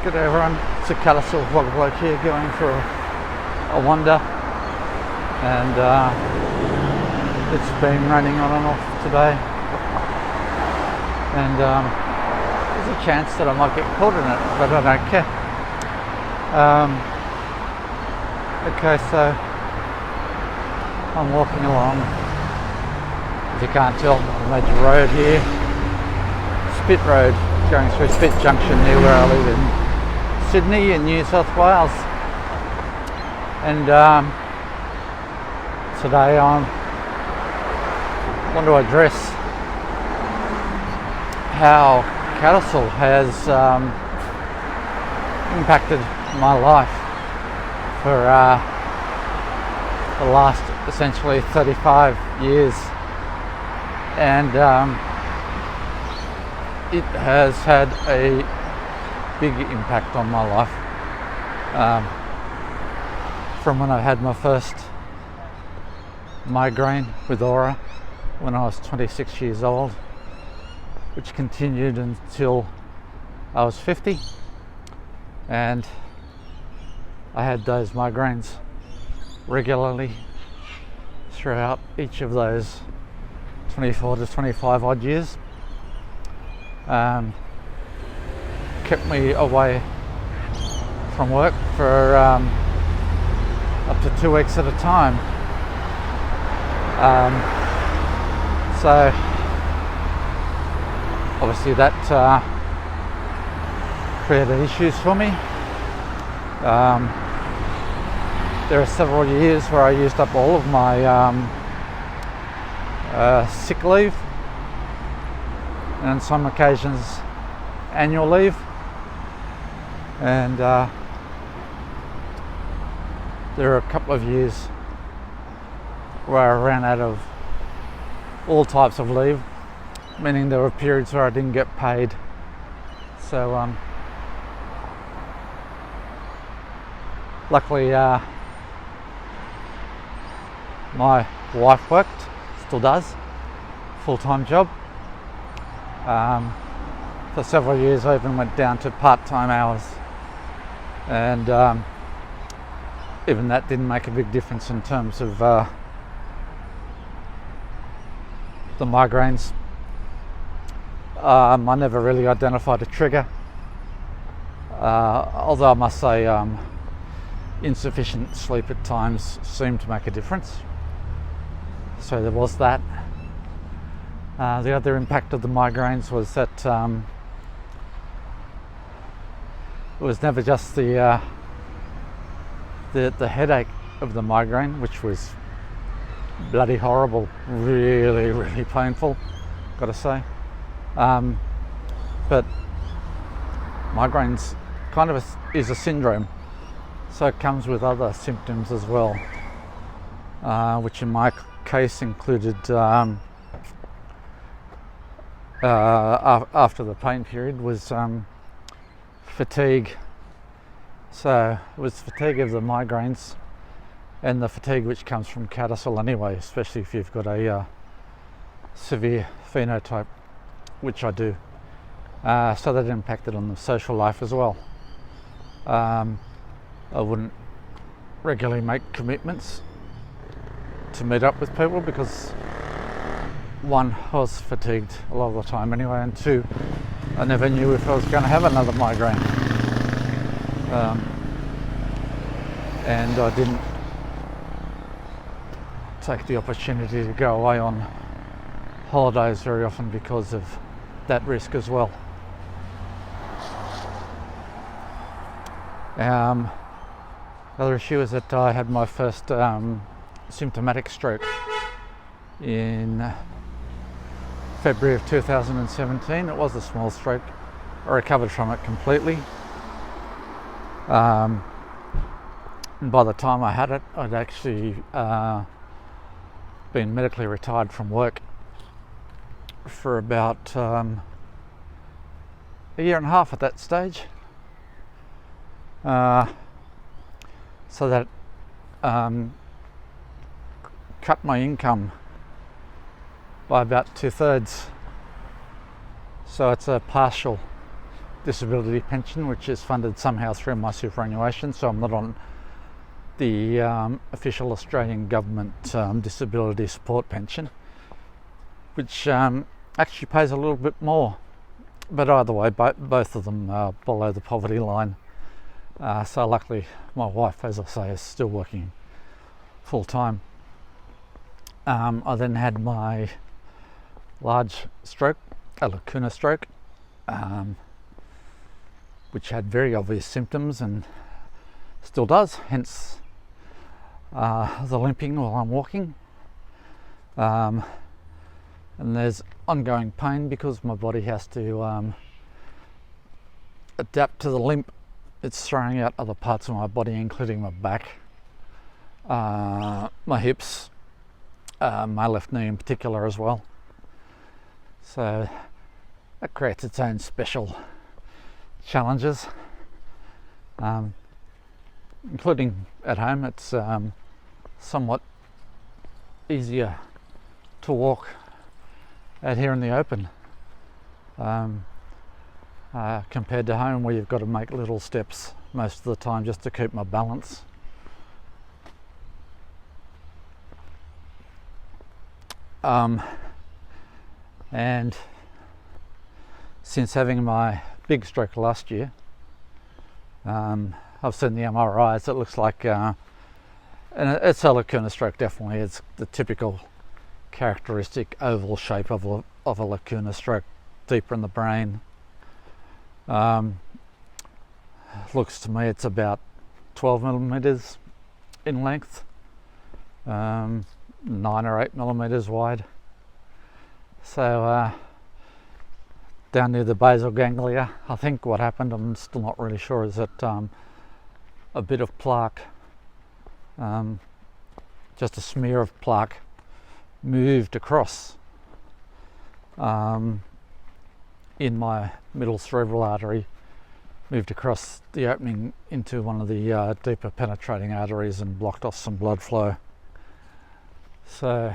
Good day everyone, it's a CADASIL vlog bloke here going for a wander, and it's been raining on and off today, and there's a chance that I might get caught in it, but I don't care. Okay, so I'm walking along, as you can't tell, a major road here, Spit Road, going through Spit Junction near where I live in Sydney in New South Wales, and today I want to address how CADASIL has impacted my life for the last essentially 35 years, and it has had a big impact on my life, from when I had my first migraine with aura when I was 26 years old, which continued until I was 50, and I had those migraines regularly throughout each of those 24 to 25 odd years. Kept me away from work for up to 2 weeks at a time. So obviously that created issues for me. There are several years where I used up all of my sick leave, and on some occasions annual leave, and there are a couple of years where I ran out of all types of leave, meaning there were periods where I didn't get paid. So luckily my wife worked, still does, full-time job. For several years I even went down to part-time hours, and even that didn't make a big difference in terms of the migraines. I never really identified a trigger, although I must say insufficient sleep at times seemed to make a difference, so there was that. The other impact of the migraines was that it was never just the headache of the migraine, which was bloody horrible, really painful, gotta say. But migraines kind of is a syndrome, so it comes with other symptoms as well, which in my case included after the pain period was fatigue. So it was fatigue of the migraines and the fatigue which comes from CADASIL anyway, especially if you've got a severe phenotype, which I do. So that impacted on the social life as well. I wouldn't regularly make commitments to meet up with people because, one, I was fatigued a lot of the time anyway, and two, I never knew if I was going to have another migraine. And I didn't take the opportunity to go away on holidays very often because of that risk as well. The other issue is that I had my first symptomatic stroke in February of 2017. It was a small stroke. I recovered from it completely. And by the time I had it, I'd actually been medically retired from work for about a year and a half at that stage. So that cut my income by about 2/3. So it's a partial disability pension, which is funded somehow through my superannuation, so I'm not on the official Australian government disability support pension, which actually pays a little bit more. But either way, both of them are below the poverty line. So luckily my wife, as I say, is still working full time. I then had my large stroke, a lacuna stroke, which had very obvious symptoms and still does, hence the limping while I'm walking. And there's ongoing pain because my body has to adapt to the limp. It's throwing out other parts of my body, including my back, my hips, my left knee in particular as well. So that creates its own special challenges, including at home. It's somewhat easier to walk out here in the open compared to home, where you've got to make little steps most of the time just to keep my balance. And since having my big stroke last year, I've seen the MRIs. It looks like, and it's a lacuna stroke, definitely. It's the typical characteristic oval shape of a lacuna stroke, deeper in the brain. Looks to me it's about 12 millimeters in length, 9 or 8 millimeters wide. So down near the basal ganglia, I think what happened, I'm still not really sure, is that a bit of plaque, just a smear of plaque, moved across in my middle cerebral artery, moved across the opening into one of the deeper penetrating arteries and blocked off some blood flow. So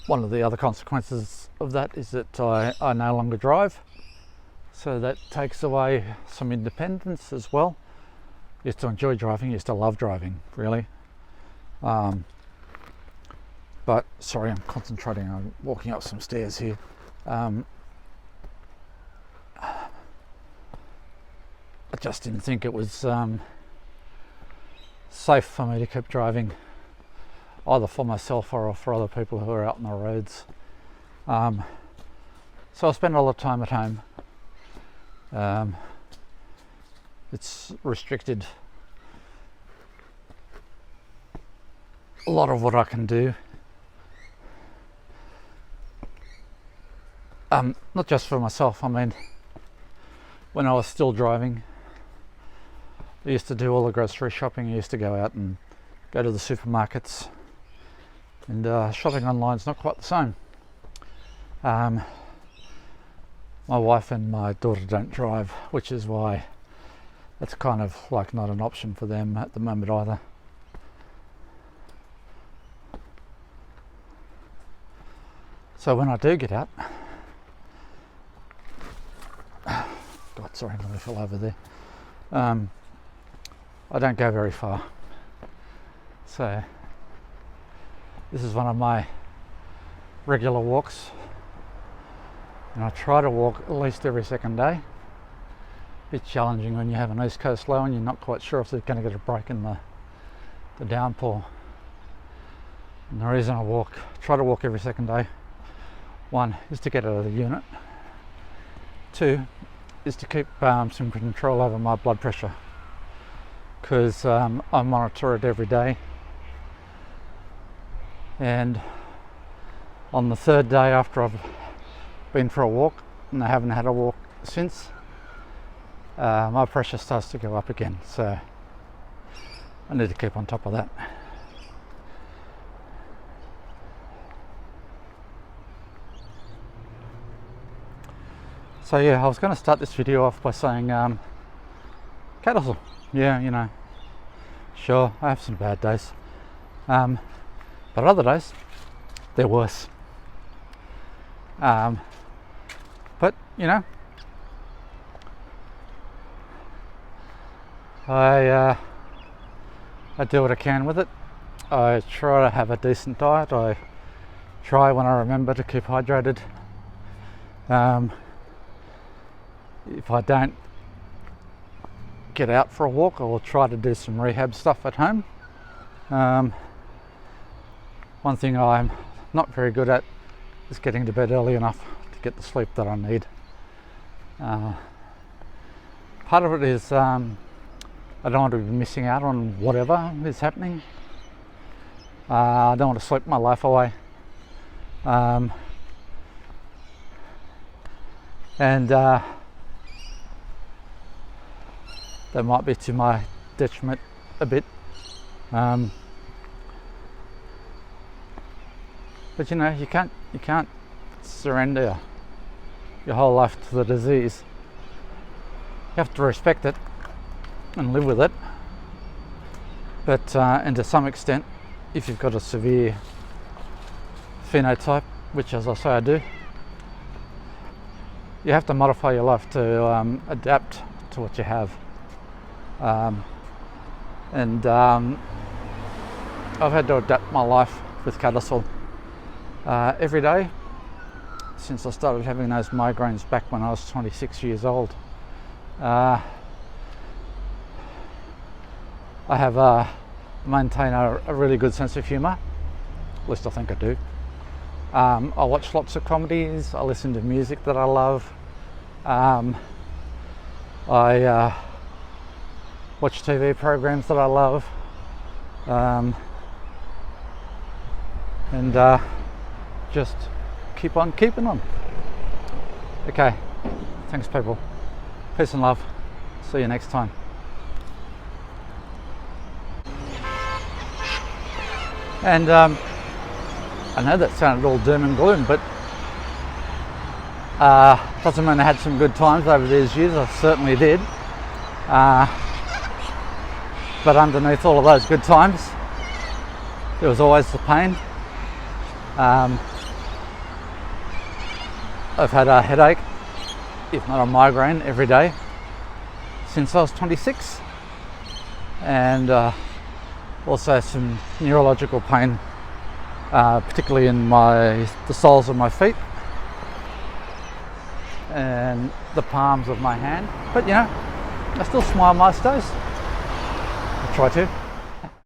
one of the other consequences of that is that I no longer drive, so that takes away some independence as well. Used to enjoy driving, used to love driving, really. But sorry, I'm concentrating on walking up some stairs here. I just didn't think it was safe for me to keep driving, either for myself or for other people who are out on the roads. So I spend a lot of time at home. It's restricted a lot of what I can do. Not just for myself. I mean, when I was still driving, I used to do all the grocery shopping. I used to go out and go to the supermarkets, and shopping online is not quite the same. My wife and my daughter don't drive, which is why it's kind of like not an option for them at the moment either. So when I do get out, God, sorry, I nearly fell over there. I don't go very far. So this is one of my regular walks, and I try to walk at least every second day. Bit challenging when you have an east coast low and you're not quite sure if they're going to get a break in the downpour. And the reason I try to walk every second day, one is to get out of the unit, two is to keep some control over my blood pressure, because I monitor it every day, and on the third day after I've been for a walk, and I haven't had a walk since, my pressure starts to go up again, so I need to keep on top of that. So yeah, I was going to start this video off by saying CADASIL. Yeah, you know, sure, I have some bad days, but other days they're worse. But I do what I can with it. I try to have a decent diet. I try, when I remember, to keep hydrated. If I don't get out for a walk, I'll try to do some rehab stuff at home. One thing I'm not very good at is getting to bed early enough to get the sleep that I need. Part of it is I don't want to be missing out on whatever is happening. I don't want to sleep my life away. And that might be to my detriment a bit. But you can't surrender your whole life to the disease. You have to respect it and live with it. But and to some extent, if you've got a severe phenotype, which, as I say, I do, you have to modify your life to adapt to what you have. And I've had to adapt my life with CADASIL every day since I started having those migraines back when I was 26 years old. I have maintain a really good sense of humour, at least I think I do. I watch lots of comedies, I listen to music that I love, I watch TV programs that I love, and just keep on keeping on. Okay, thanks people, peace and love, see you next time. And I know that sounded all doom and gloom, but doesn't mean I had some good times over these years. I certainly did. But underneath all of those good times, there was always the pain. I've had a headache, if not a migraine, every day since I was 26, and also some neurological pain, particularly in the soles of my feet and the palms of my hand. But I still smile most days. I try to.